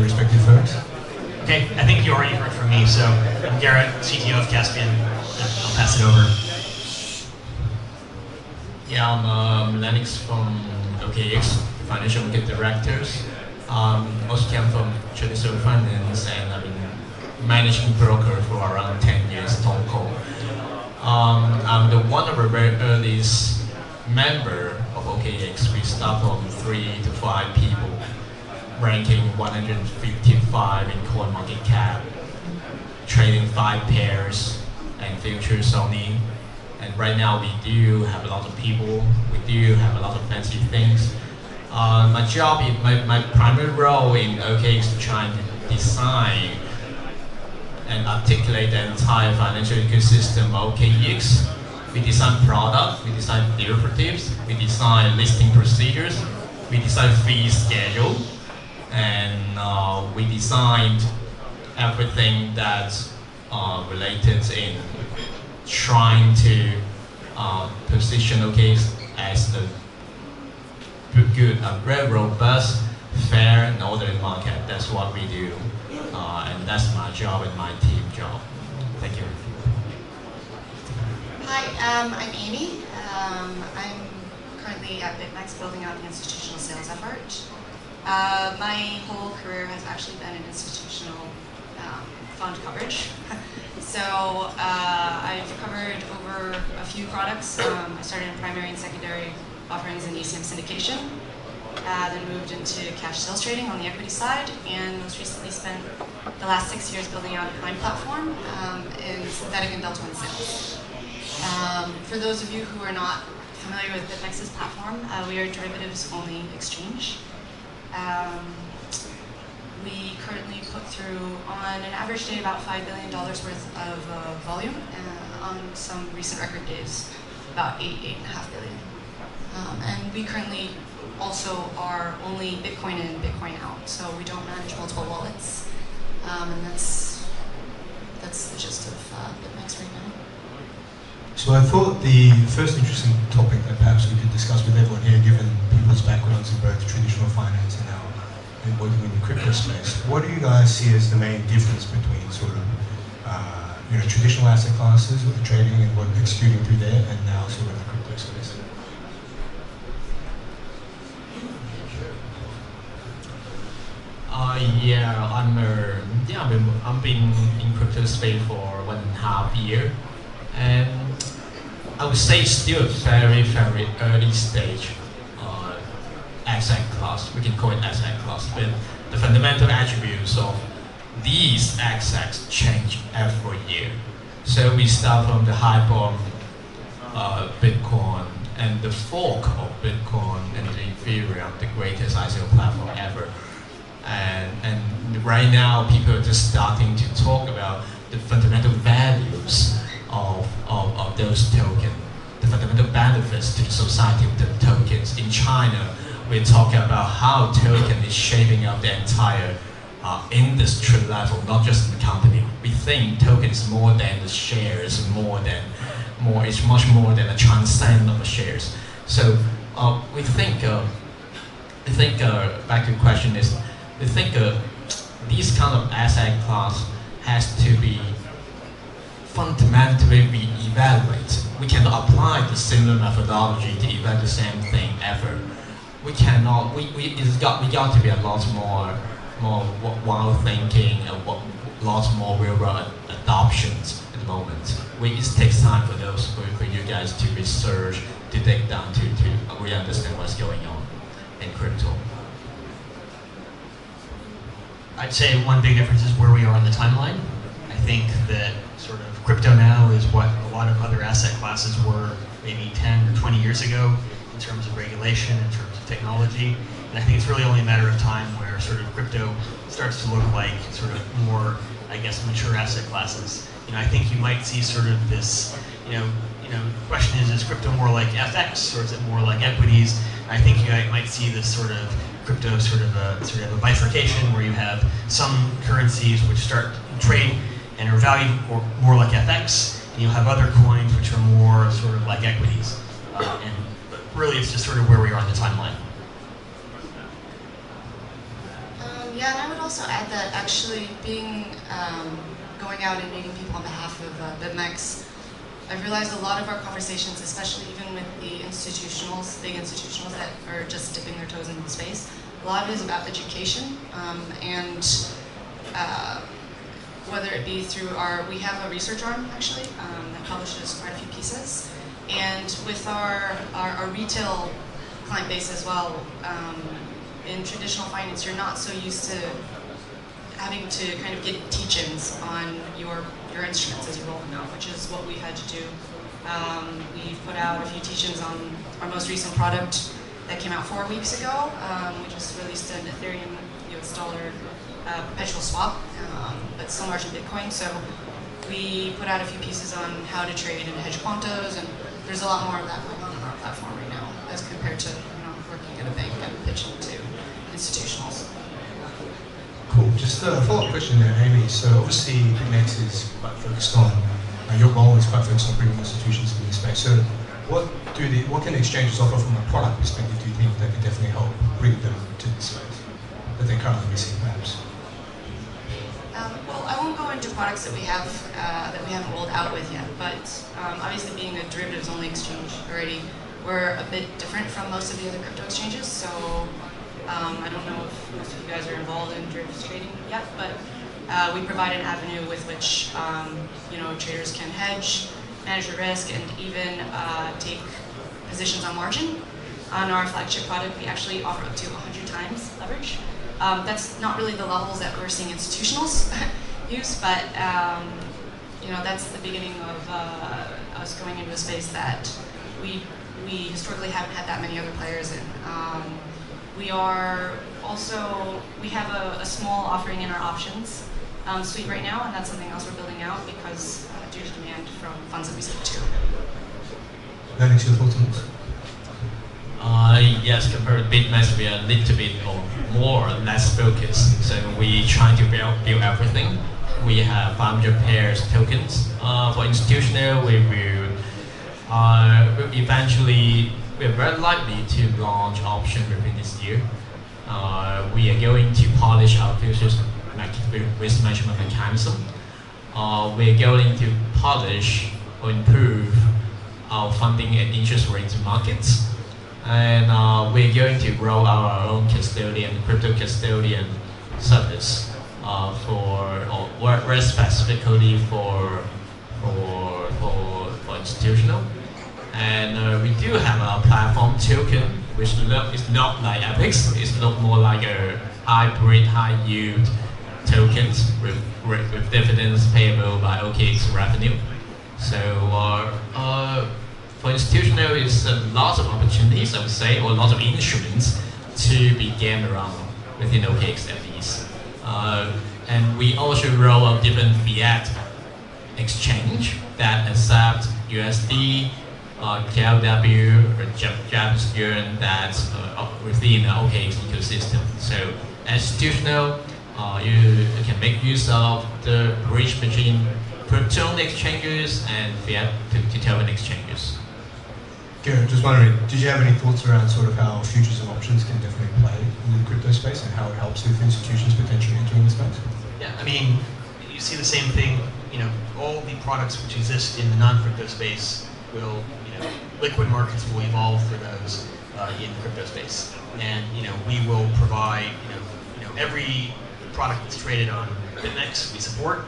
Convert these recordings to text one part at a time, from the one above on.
respective firms. Okay, I think you already heard from me, so I'm Garrett, CTO of Caspian. I'll pass it over. Yeah, I'm Lennox from OKX, Financial Market Directors. Also came from traditional finance, and I've been managing broker for around 10 years, Tongko. I'm the one of the very earliest member of OKX. We start from 3 to 5 people, ranking 155 in coin market cap, trading 5 pairs and futures only. And right now we do have a lot of people, we do have a lot of fancy things. My job, my primary role in OKX is trying to design and articulate the entire financial ecosystem of OKX. We design product, we design derivatives, we design listing procedures, we design fee schedule, and we designed everything that's related in trying to position OKX as a very robust, fair, and orderly market. That's what we do, and that's my job and my team job. Thank you. Hi, I'm Amy. I'm currently at BitMEX building out the institutional sales effort. My whole career has actually been in institutional fund coverage. So I've covered over a few products. I started in primary and secondary offerings in ECM syndication, then moved into cash sales trading on the equity side, and most recently spent the last 6 years building out a prime platform in synthetic and delta 1 sales. For those of you who are not familiar with BitMEX's platform, we are a derivatives-only exchange. We currently put through, on an average day, about $5 billion worth of volume, on some recent record days, about $8.5 billion. And we currently also are only Bitcoin in, Bitcoin out, so we don't manage multiple wallets, and that's the gist of BitMEX right now. So I thought the first interesting topic that perhaps we could discuss with everyone here, given people's backgrounds in both traditional finance and now in working in the crypto space, what do you guys see as the main difference between sort of traditional asset classes with the trading and what executing through there, and now sort of the crypto space? I've been in crypto space for 1.5 years, and I would say it's still a very, very early stage asset class. We can call it asset class, but the fundamental attributes of these assets change every year. So we start from the hype of Bitcoin and the fork of Bitcoin and the Ethereum, the greatest ICO platform ever. And right now, people are just starting to talk about the fundamental values of those tokens, the fundamental benefits to the society of the tokens. In China, we're talking about how token is shaping up the entire industry level, not just the company. We think token is more than the shares, it's much more than a transcend of the shares. So we think back to the question is, we think these kind of asset class has to be fundamentally re-evaluated. We cannot apply the similar methodology to evaluate the same thing ever. We cannot. We got to be a lot more wild thinking and lots more real-world adoptions at the moment. It takes time for you guys to research, to dig down, to really understand what's going on in crypto. I'd say one big difference is where we are on the timeline. I think that sort of crypto now is what a lot of other asset classes were maybe 10 or 20 years ago in terms of regulation, in terms of technology. And I think it's really only a matter of time where sort of crypto starts to look like sort of more, I guess, mature asset classes. I think you might see sort of this, the question is crypto more like FX or is it more like equities? And I think you might see this sort of crypto sort of a bifurcation where you have some currencies which start to trade and are valued more like FX, and you'll have other coins which are more sort of like equities. But really, it's just sort of where we are on the timeline. Yeah, and I would also add that actually going out and meeting people on behalf of BitMEX, I've realized a lot of our conversations, especially even with the institutionals, big institutionals that are just dipping their toes into the space, a lot of it is about education, and whether it be through we have a research arm actually that publishes quite a few pieces, and with our retail client base as well. In traditional finance, you're not so used to having to kind of get teach-ins on your instruments as you roll them out, which is what we had to do. We put out a few teach-ins on our most recent product that came out 4 weeks ago. We just released an Ethereum US dollar perpetual swap, but still margin Bitcoin. So we put out a few pieces on how to trade and hedge quantos, and there's a lot more of that going on our platform right now as compared to working at a bank and pitching to institutionals. Cool. Just a follow-up question there, Amy. So obviously, BitMEX is quite focused on, your role is quite focused on bringing institutions into the space. So what can exchanges offer from a product perspective, do you think, that could definitely help bring them to the space that they're currently missing, perhaps? Well, I won't go into products that we haven't rolled out with yet, but obviously being a derivatives-only exchange already, we're a bit different from most of the other crypto exchanges. So I don't know if most of you guys are involved in derivatives trading yet, but we provide an avenue with which traders can hedge, manage the risk, and even take positions on margin. On our flagship product, we actually offer up to 100 times leverage. That's not really the levels that we're seeing institutionals use, but that's the beginning of us going into a space that we historically haven't had that many other players in. We have a small offering in our options suite right now, and that's something else we're building out because due to demand from funds that we speak to. Lennox, your thoughts on this? Yes, compared to BitMEX, we are a little bit more or less focused. So we try to build everything. We have 500 pairs tokens. For institutional, we will eventually, we're very likely to launch option within this year. We are going to polish our futures risk management mechanism. We're going to polish or improve our funding and interest rates markets. And we're going to roll out our own custodian, crypto custodian service very specifically for institutional. And we do have a platform token, which is not like Epix. It's not more like a hybrid, high yield tokens with dividends payable by OKX revenue. So for institutional, it's lots of opportunities, I would say, or lots of instruments to be gamed around within OKX at least. And we also roll out different fiat exchange that accept USD, KLW, or Japanese yuan that's within the OKX ecosystem. So institutional, you can make use of the bridge between crypto exchanges and fiat to token exchanges. Garrett, just wondering, did you have any thoughts around sort of how futures and options can definitely play in the crypto space and how it helps with institutions potentially entering the space? Yeah, I mean, you see the same thing. All the products which exist in the non-crypto space will, liquid markets will evolve for those in the crypto space, and we will provide, every product that's traded on BitMEX we support.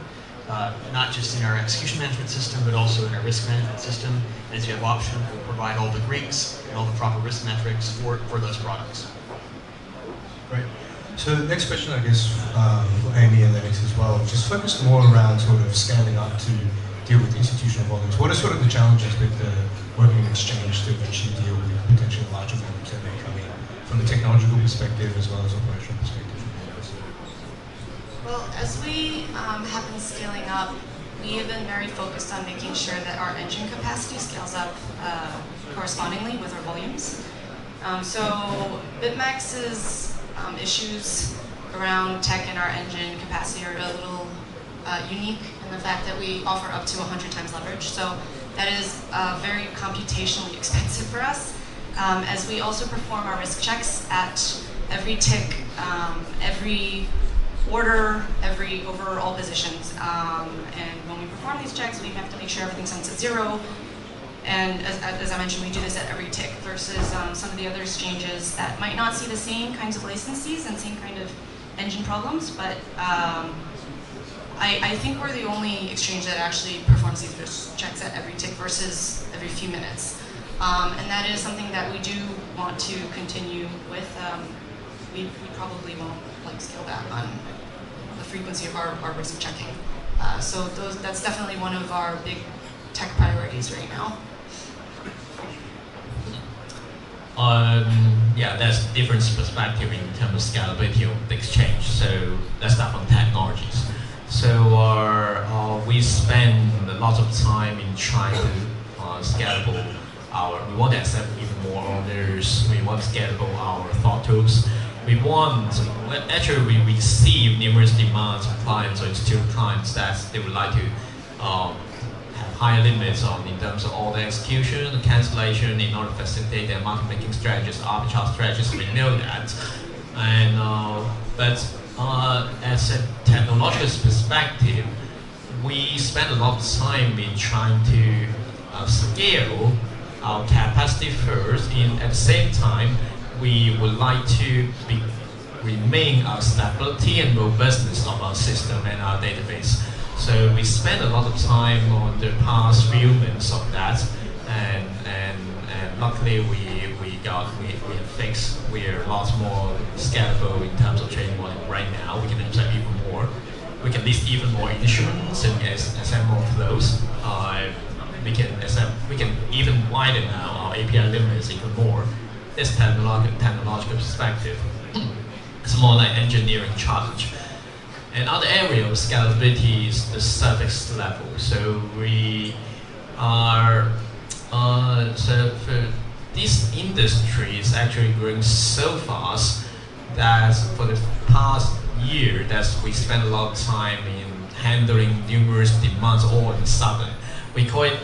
Not just in our execution management system, but also in our risk management system. And as you have options, we'll provide all the Greeks and all the proper risk metrics for those products. Great. So the next question, I guess, for Amy and Lennox as well, just focused more around sort of scaling up to deal with institutional volumes. What are sort of the challenges with working in exchange to eventually deal with potentially larger volumes that may come in from a technological perspective as well as operational perspective? Well, as we have been scaling up, we have been very focused on making sure that our engine capacity scales up correspondingly with our volumes. So BitMEX's issues around tech and our engine capacity are a little unique in the fact that we offer up to 100 times leverage. So that is very computationally expensive for us. As we also perform our risk checks at every tick, every order over all positions. And when we perform these checks, we have to make sure everything's set to 0. And as I mentioned, we do this at every tick versus some of the other exchanges that might not see the same kinds of licenses and same kind of engine problems, but I think we're the only exchange that actually performs these checks at every tick versus every few minutes. And that is something that we do want to continue with. We probably won't scale back on the frequency of our risk checking. So that's definitely one of our big tech priorities right now. Yeah, there's different perspective in terms of scalability of the exchange. So let's start from technologies. So we spend a lot of time in trying to scalable we want to accept even more orders. We want to scalable our thought tools. We receive numerous demands from clients or institutional clients that they would like to have higher limits in terms of order execution, cancellation, in order to facilitate their market making strategies, arbitrage strategies. We know that, and but as a technological perspective, we spend a lot of time in trying to scale our capacity first. At the same time, we would like to remain our stability and robustness of our system and our database. So we spend a lot of time on the past few months of that, and luckily we have fixed. We're a lot more scalable in terms of trading volume right now. We can accept even more. We can list even more instruments and accept more flows. We can even widen our API limits even more. This technological perspective. It's more like engineering challenge. Another area of scalability is the service level. So we are so for this industry is actually growing so fast that for the past year that we spend a lot of time in handling numerous demands all of a sudden. We call it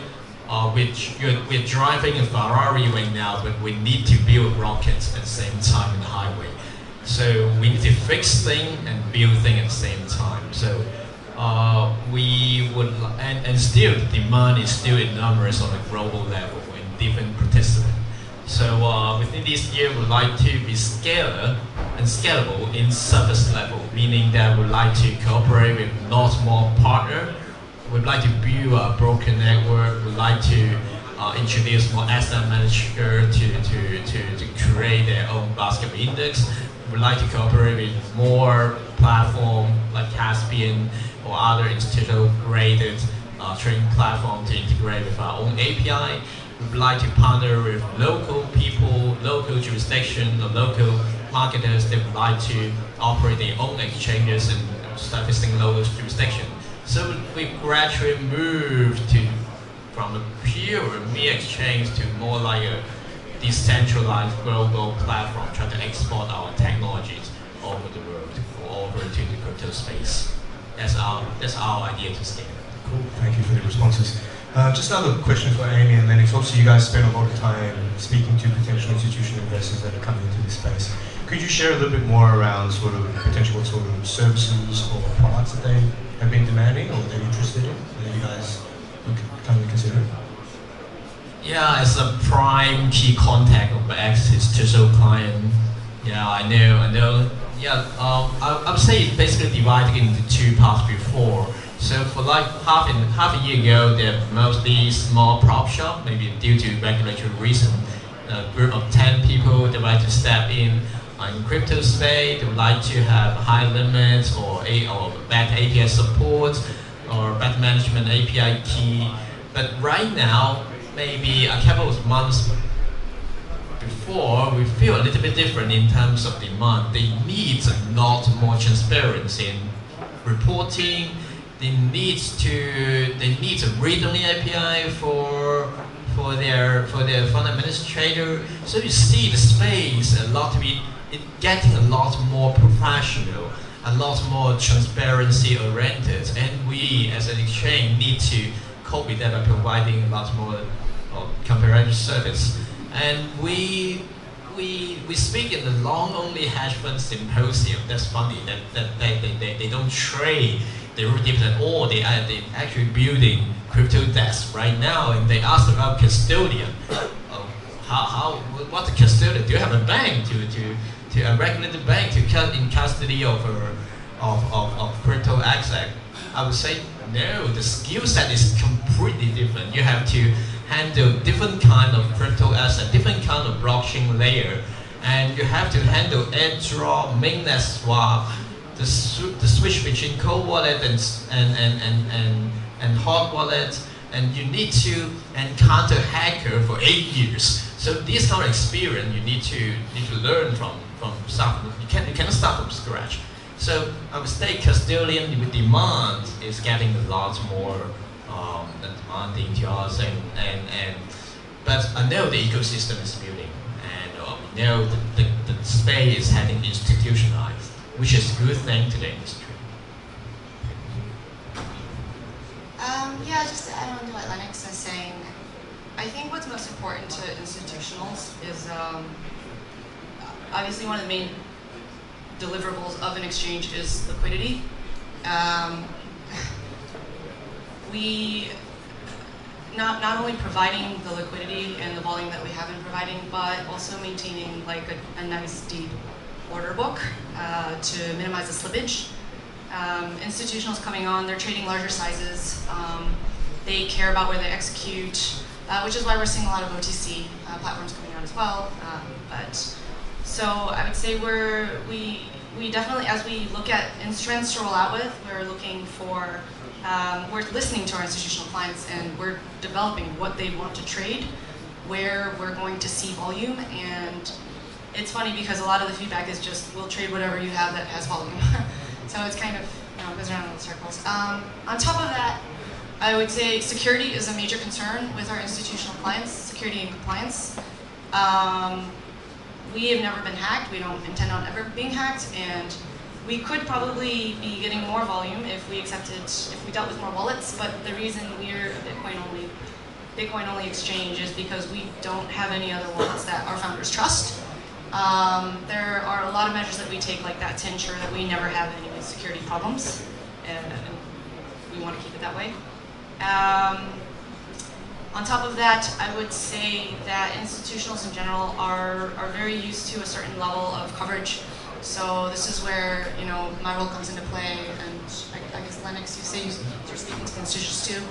we're driving a Ferrari right now, but we need to build rockets at the same time in the highway. So we need to fix things and build things at the same time. So we would, and still the demand is still enormous on a global level in different participants. So within this year, we'd like to be scalable in service level, meaning that we'd like to cooperate with lots more partners. We'd like to build a broker network. We'd like to introduce more asset managers to create their own basket index. We'd like to cooperate with more platforms like Caspian or other institutional graded trading platforms to integrate with our own API. We'd like to partner with local people, local jurisdiction, or local marketers that would like to operate their own exchanges and servicing local jurisdiction. So we gradually moved from a pure mere exchange to more like a decentralized global platform, trying to export our technologies over the world or over to the crypto space. That's our idea to scale. Cool. Thank you for the responses. Just another question for Amy and Lennox. Obviously, you guys spend a lot of time speaking to potential institutional investors that are coming into this space. Could you share a little bit more around sort of potential what sort of services or products that they have been demanding or they're interested in that you guys would kind of consider? Yeah, as a prime key contact of the institutional client, yeah, I know. Yeah, I would say it's basically divided into two parts before. So for like half a year ago, they're mostly small prop shop, maybe due to regulatory reason. A group of 10 people that would like to step in crypto space, they would like to have high limits or better API support or better management API key. But right now, maybe a couple of months before, we feel a little bit different in terms of demand. They need a lot more transparency in reporting. They need a read-only API for their fund administrator. So you see the space getting a lot more professional, a lot more transparency oriented, and we as an exchange need to cope with that by providing a lot more comprehensive service. And we we speak in the long-only hedge fund symposium. That's funny that they don't trade derivatives at all. They actually building crypto desks right now, and they asked about custodian. What's a custodian? Do you have a bank to a regulated bank to cut in custody of crypto asset? I would say no. The skill set is completely different. You have to handle different kind of crypto asset, different kind of blockchain layer, and you have to handle airdrop, mainnet swap, the switch between cold wallet and hot wallet, and you need to encounter hacker for 8 years. So this kind of experience you need to learn from start. You cannot start from scratch. So I would say custodian with demand is getting a lot more demanding to us, but I know the ecosystem is building, and we know the space is heading institutionalized, which is a good thing to the industry. Yeah, just to add on to what Lennox is saying, I think what's most important to institutionals is obviously one of the main deliverables of an exchange is liquidity. We not only providing the liquidity and the volume that we have been providing, but also maintaining like a nice deep order book to minimize the slippage. Institutionals coming on, they're trading larger sizes. They care about where they execute, which is why we're seeing a lot of OTC platforms coming out as well. So I would say we definitely, as we look at instruments to roll out with, we're looking for, we're listening to our institutional clients, and we're developing what they want to trade, where we're going to see volume. And it's funny because a lot of the feedback is just, we'll trade whatever you have that has volume. So it's kind of, goes around in little circles. On top of that, I would say security is a major concern with our institutional clients, security and compliance. We have never been hacked. We don't intend on ever being hacked, and we could probably be getting more volume if we dealt with more wallets. But the reason we're a Bitcoin only exchange is because we don't have any other wallets that our founders trust. There are a lot of measures that we take like that to ensure that we never have any security problems, and we want to keep it that way. On top of that, I would say that institutionals in general are very used to a certain level of coverage. So this is where my role comes into play, and I guess Lennox, you say you're speaking to the institutions too.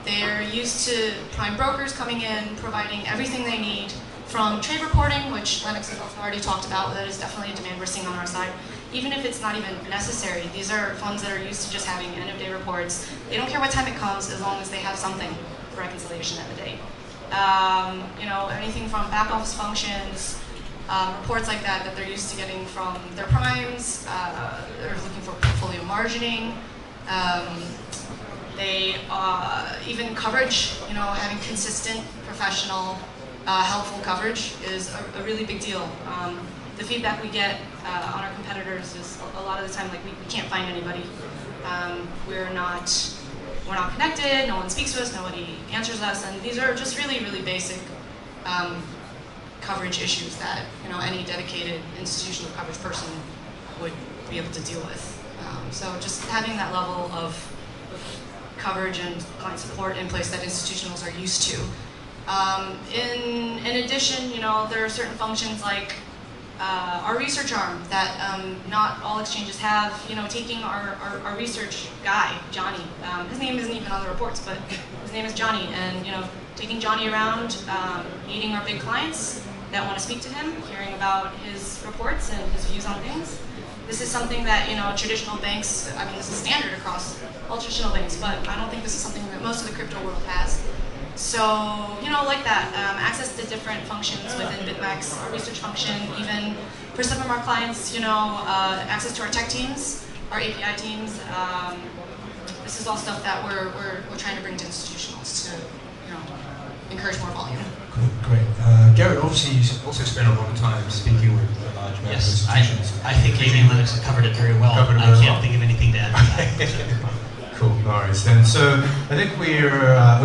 They're used to prime brokers coming in, providing everything they need, from trade reporting, which Lennox has already talked about. That is definitely a demand we're seeing on our side. Even if it's not even necessary, these are funds that are used to just having end-of-day reports. They don't care what time it comes, as long as they have something for reconciliation at the day. Anything from back office functions, reports like that they're used to getting from their primes. They're looking for portfolio margining. They even coverage. Having consistent, professional, helpful coverage is a really big deal. The feedback we get on our competitors is a lot of the time like we can't find anybody. We're not connected. No one speaks to us. Nobody answers us, and these are just really, really basic coverage issues that any dedicated institutional coverage person would be able to deal with. So just having that level of coverage and client support in place that institutionals are used to. In addition, there are certain functions like our research arm that not all exchanges have. Taking our research guy, Johnny. His name isn't even on the reports, but his name is Johnny. And taking Johnny around, meeting our big clients that want to speak to him, hearing about his reports and his views on things. This is something that traditional banks. I mean, this is standard across all traditional banks, but I don't think this is something that most of the crypto world has. So, like that, access to different functions within BitMEX, our research function, even for some of our clients, access to our tech teams, our API teams. This is all stuff that we're trying to bring to institutionals to, encourage more volume. Cool, great. Garrett, obviously you also spent a lot of time speaking with a large amount of institutions. I think Amy and Lennox have covered it very well. I can't think of anything to add to that. Cool, no worries. And so I think we're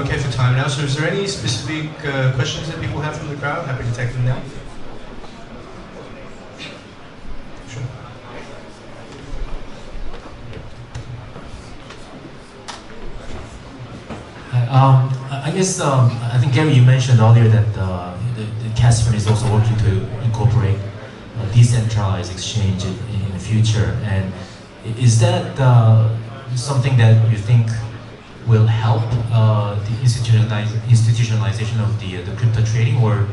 okay for time now. So is there any specific questions that people have from the crowd? Happy to take them now. I guess I think Gary, you mentioned earlier that the Caspian is also working to incorporate decentralized exchange in the future, and is that something that you think will help the institutionalization of the crypto trading, or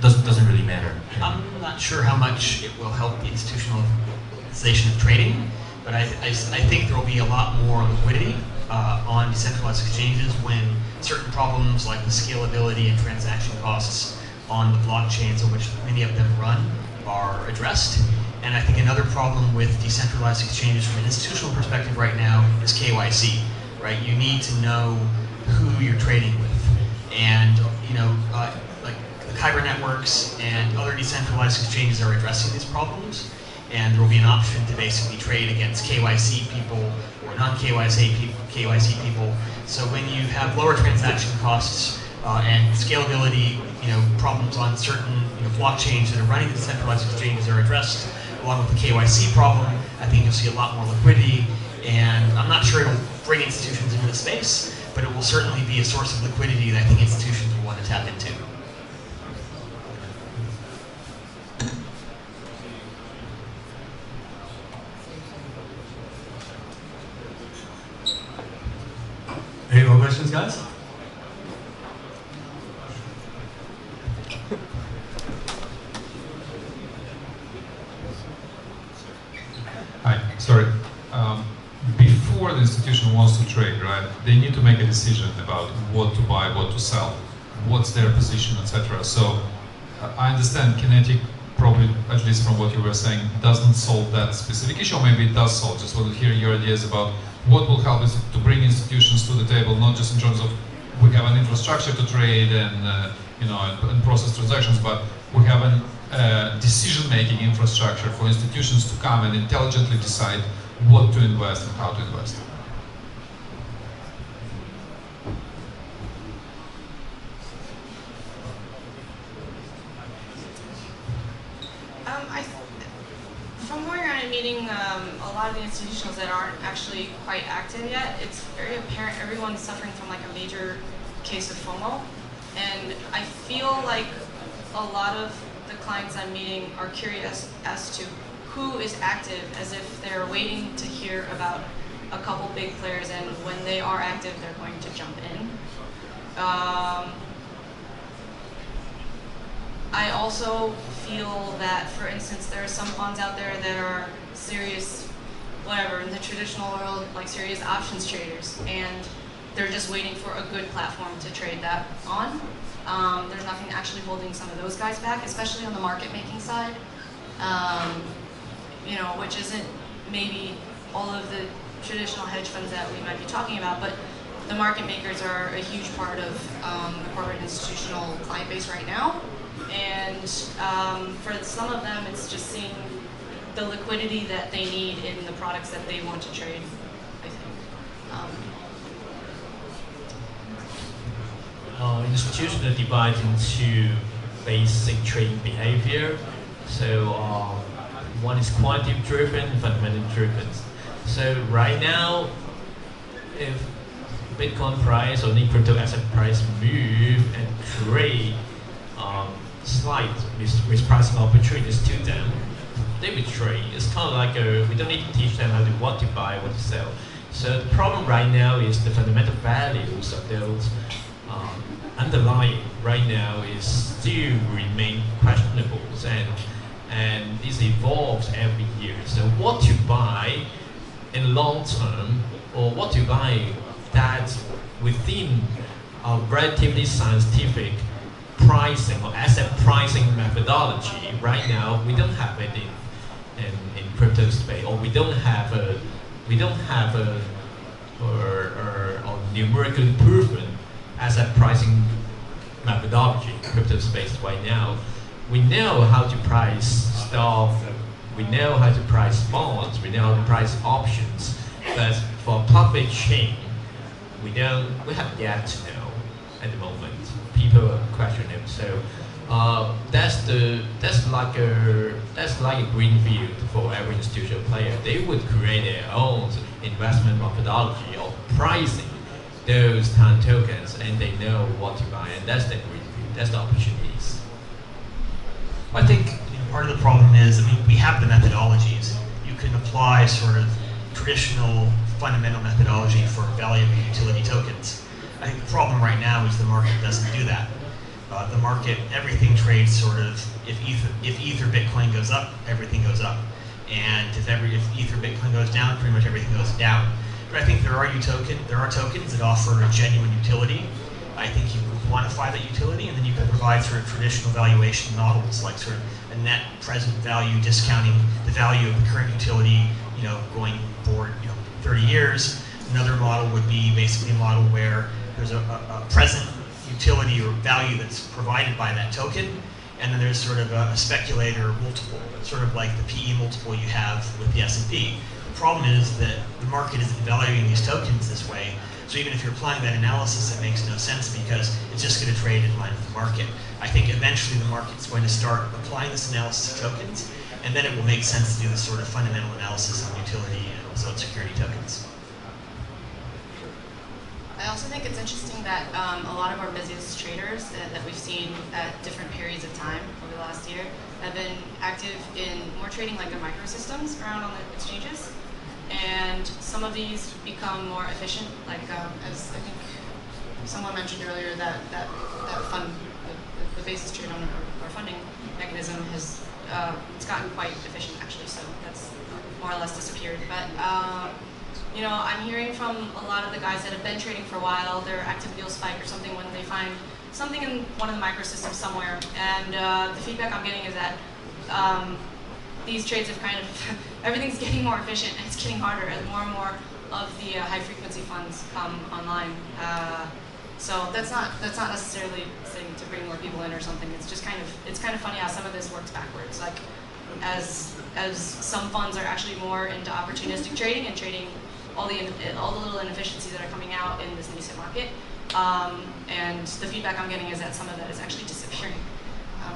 doesn't really matter? I'm not sure how much it will help the institutionalization of trading, but I think there will be a lot more liquidity on decentralized exchanges when certain problems like the scalability and transaction costs on the blockchains on which many of them run are addressed. And I think another problem with decentralized exchanges from an institutional perspective right now is KYC, right? You need to know who you're trading with. And, you know, like the Kyber networks and other decentralized exchanges are addressing these problems. And there will be an option to basically trade against KYC people or non-KYC people. So when you have lower transaction costs and scalability, you know, problems on certain blockchains that are running the decentralized exchanges are addressed, along with the KYC problem, I think you'll see a lot more liquidity. And I'm not sure it'll bring institutions into the space, but it will certainly be a source of liquidity that I think institutions will want to tap into. Any more questions, guys? Hi, sorry. Before the institution wants to trade, right, they need to make a decision about what to buy, what to sell, what's their position, etc. So I understand Kenetic probably, at least from what you were saying, doesn't solve that specific issue, or maybe it does solve. Just want to hear your ideas about what will help us to bring institutions to the table, not just in terms of we have an infrastructure to trade and and process transactions, but we have a decision-making infrastructure for institutions to come and intelligently decide what to invest and how to invest. From where I'm meeting a lot of the institutions that aren't actually quite active yet, it's very apparent everyone's suffering from like a major case of FOMO. And I feel like a lot of the clients I'm meeting are curious as to who is active, as if they're waiting to hear about a couple big players, and when they are active, they're going to jump in. I also feel that, for instance, there are some funds out there that are serious, whatever, in the traditional world, like serious options traders, and they're just waiting for a good platform to trade that on. There's nothing actually holding some of those guys back, especially on the market making side, which isn't maybe all of the traditional hedge funds that we might be talking about, but the market makers are a huge part of the corporate institutional client base right now. And for some of them, it's just seeing the liquidity that they need in the products that they want to trade, I think. Institutions are divided into basic trading behavior. So one is quantitative driven, fundamental driven. So right now, if Bitcoin price or any crypto asset price move and create slight mispricing opportunities to them, they will trade. It's kind of like we don't need to teach them what to buy, what to sell. So the problem right now is the fundamental values of those underlying right now is still remain questionable, and this evolves every year. So what to buy in long term, or what to buy that's within a relatively scientific pricing or asset pricing methodology, right now we don't have it in crypto space, or we don't have a numerically proven asset pricing methodology in crypto space right now. We know how to price stuff, we know how to price bonds, we know how to price options, but for public chain, we have yet to know at the moment. People question it. So that's like a green field for every institutional player. They would create their own investment methodology or pricing those ton tokens, and they know what to buy, and that's the opportunities. I think part of the problem is, we have the methodologies. You can apply sort of traditional fundamental methodology for valuing utility tokens. I think the problem right now is the market doesn't do that. The market, everything trades sort of, if Ether Bitcoin goes up, everything goes up. And if Ether Bitcoin goes down, pretty much everything goes down. But I think there are tokens that offer a genuine utility. I think you can quantify that utility, and then you can provide sort of traditional valuation models, like sort of a net present value discounting the value of the current utility, going forward, 30 years. Another model would be basically a model where there's a present utility or value that's provided by that token, and then there's sort of a speculator multiple, sort of like the PE multiple you have with the S&P. The problem is that the market isn't valuing these tokens this way, so even if you're applying that analysis, it makes no sense because it's just going to trade in line with the market. I think eventually the market's going to start applying this analysis to tokens, and then it will make sense to do this sort of fundamental analysis on utility and also on security tokens. I also think it's interesting that a lot of our busiest traders that we've seen at different periods of time over the last year have been active in more trading like their microsystems around on the exchanges. And some of these become more efficient, like as I think someone mentioned earlier, that fund, the basis trade on our funding mechanism has it's gotten quite efficient actually, so that's more or less disappeared. But I'm hearing from a lot of the guys that have been trading for a while, their activity will spike or something when they find something in one of the microsystems somewhere. And the feedback I'm getting is that these trades have kind of, everything's getting more efficient and it's getting harder as more and more of the high frequency funds come online. So that's not necessarily saying to bring more people in or something. It's just it's kind of funny how some of this works backwards. Like as some funds are actually more into opportunistic trading and trading all the little inefficiencies that are coming out in this nascent market. And the feedback I'm getting is that some of that is actually disappearing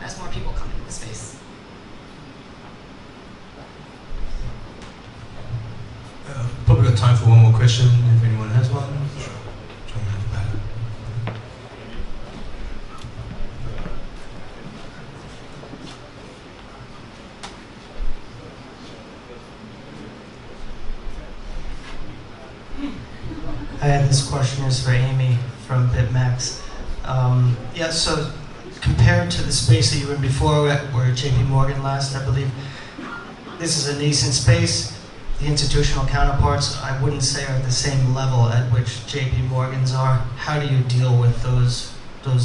as more people come into the space. Probably got time for one more question, if anyone has one. John at the back. Hi, this question is for Amy from BitMEX. Yeah, so compared to the space that you were in before, where JP Morgan last, I believe, this is a nascent space. The institutional counterparts, I wouldn't say, are at the same level at which JP Morgan's are. How do you deal with those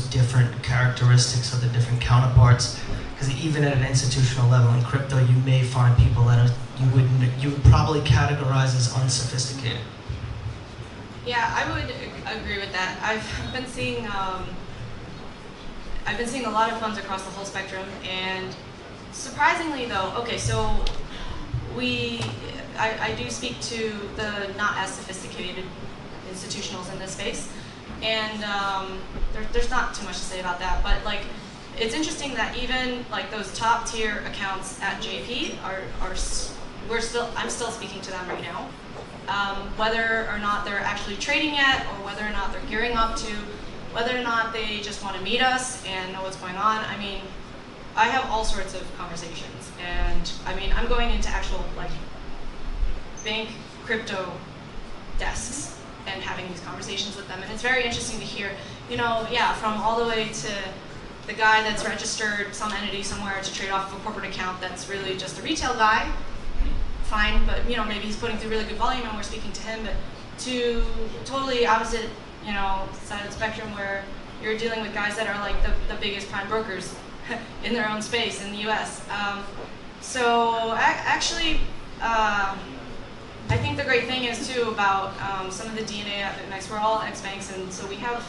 different characteristics of the different counterparts? Because even at an institutional level in crypto, you may find people that you would probably categorize as unsophisticated. Yeah, I would agree with that. I've been seeing a lot of funds across the whole spectrum, and surprisingly though, okay, so I do speak to the not as sophisticated institutionals in this space, and there's not too much to say about that, but like, it's interesting that even like those top tier accounts at JP I'm still speaking to them right now. Whether or not they're actually trading yet, or whether or not they're gearing up to, whether or not they just want to meet us and know what's going on. I mean, I have all sorts of conversations, and I mean, I'm going into actual like bank crypto desks and having these conversations with them, and it's very interesting to hear, yeah, from all the way to the guy that's registered some entity somewhere to trade off of a corporate account that's really just a retail guy. Fine, but maybe he's putting through really good volume and we're speaking to him, but to totally opposite, side of the spectrum where you're dealing with guys that are like the biggest prime brokers in their own space in the US. So actually, I think the great thing is too about some of the DNA at BitMEX, we're all ex-banks, and so we have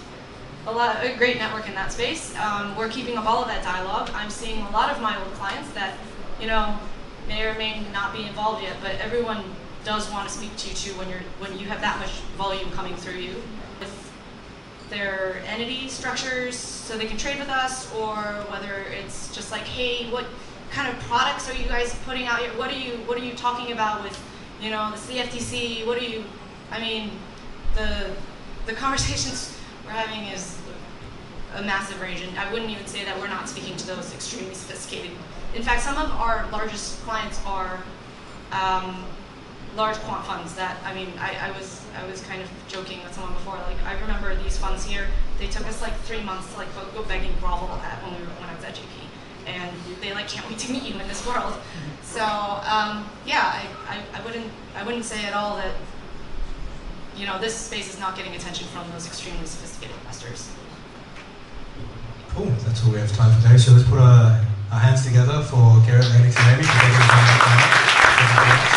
a great network in that space. We're keeping up all of that dialogue. I'm seeing a lot of my old clients that, may or may not be involved yet, but everyone does want to speak to you too when you have that much volume coming through you. With their entity structures so they can trade with us, or whether it's just like, hey, what kind of products are you guys putting out here? What are you talking about with, the CFTC? I mean, the conversations we're having is a massive range, and I wouldn't even say that we're not speaking to those extremely sophisticated. In fact, some of our largest clients are large quant funds that, I mean, I was kind of joking with someone before, like, I remember these funds here, they took us like 3 months to like go begging grovel at when I was at JP. And they like can't wait to meet you in this world. So yeah, I wouldn't say at all that, you know, this space is not getting attention from those extremely sophisticated investors. Cool, that's all we have time for today. So let's put our hands together for Garrett, Lennox, and Amy for taking the time.